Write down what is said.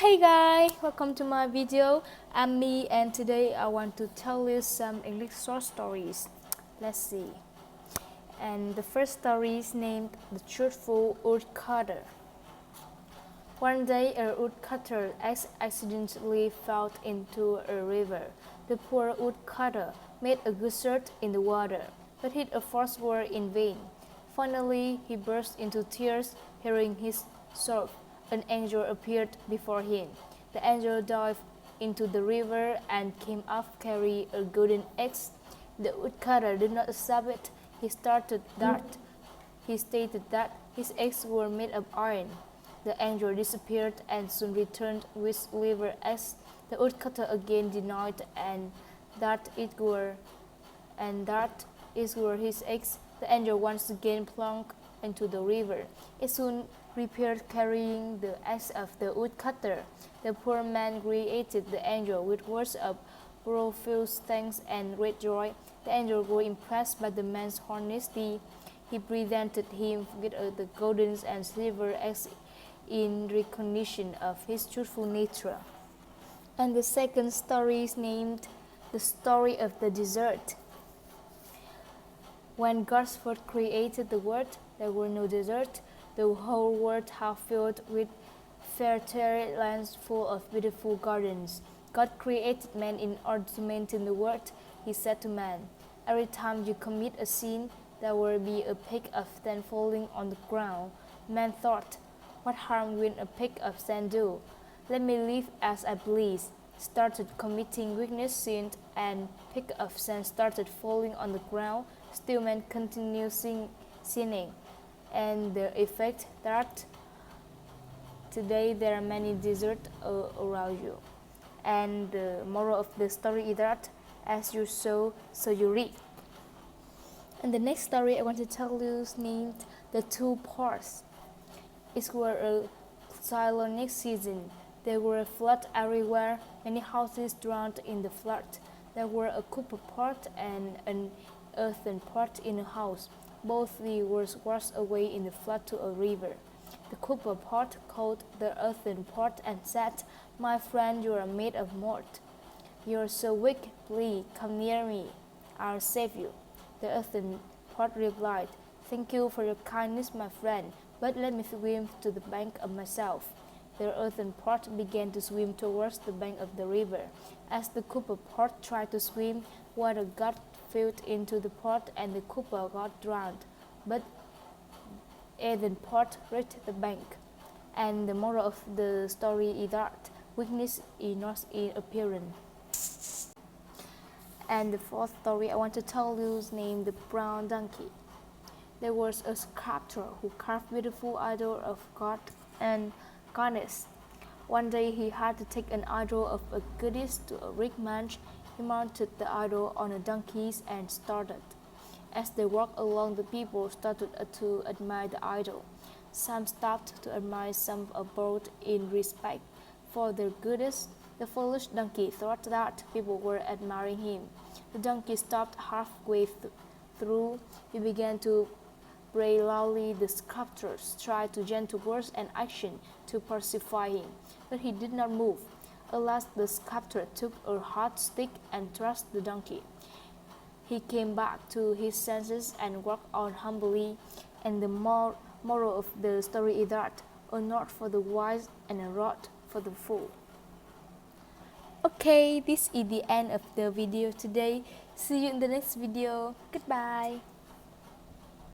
Hey guys, welcome to my video. I'm me and today I want to tell you some English short stories. Let's see. And the first story is named The Truthful Woodcutter. One day a woodcutter accidentally fell into a river. The poor woodcutter made a good search in the water, but hit a forced word in vain. Finally, he burst into tears, hearing his sob. An angel appeared before him. The angel dived into the river and came up carrying a golden axe. The woodcutter did not accept it. He stated that his eggs were made of iron. The angel disappeared and soon returned with silver eggs. The woodcutter again denied that it were his eggs. The angel once again plunged into the river. It soon reappeared carrying the axe of the woodcutter. The poor man greeted the angel with words of profuse thanks and great joy. The angel grew impressed by the man's honesty. He presented him with the golden and silver axe in recognition of his truthful nature. And the second story is named The Story of the Desert. When God first created the world, there were no desert. The whole world was filled with fertile lands full of beautiful gardens. God created man in order to maintain the world. He said to man, "Every time you commit a sin, there will be a peck of sand falling on the ground." Man thought, "What harm will a peck of sand do? Let me live as I please." Started committing wicked sins, and peck of sand started falling on the ground. Still man continued sinning, and the effect that today there are many deserts around you. And the moral of the story is that as you sow, so you reap. And the next story I want to tell you is named The Two Parts. It was a cyclonic season. There were floods everywhere, many houses drowned in the flood. There were a copper pot and an earthen pot in a house. Both were washed away in the flood to a river. The copper pot called the earthen pot and said, "My friend, you are made of mud. You are so weak, please come near me. I'll save you." The earthen pot replied, "Thank you for your kindness, my friend, but let me swim to the bank of myself." The earthen pot began to swim towards the bank of the river. As the copper pot tried to swim, water got filled into the pot and the copper got drowned. But earthen pot reached the bank. And the moral of the story is that weakness is not in appearance. And the fourth story I want to tell you is named The Brown Donkey. There was a sculptor who carved beautiful idols of God and goddess. One day he had to take an idol of a goddess to a rich man. He mounted the idol on a donkey and started. As they walked along, the people started to admire the idol. Some stopped to admire, some bowed in respect for their goddess. The foolish donkey thought that people were admiring him. The donkey stopped halfway through. He began to pray loudly. The sculptors tried to gentle words and action to pacify him, but he did not move. At last the sculptor took a hot stick and thrust the donkey. He came back to his senses and walked on humbly. And the moral of the story is that a knot for the wise and a rod for the fool. Okay, this is the end of the video today. See you in the next video. Goodbye.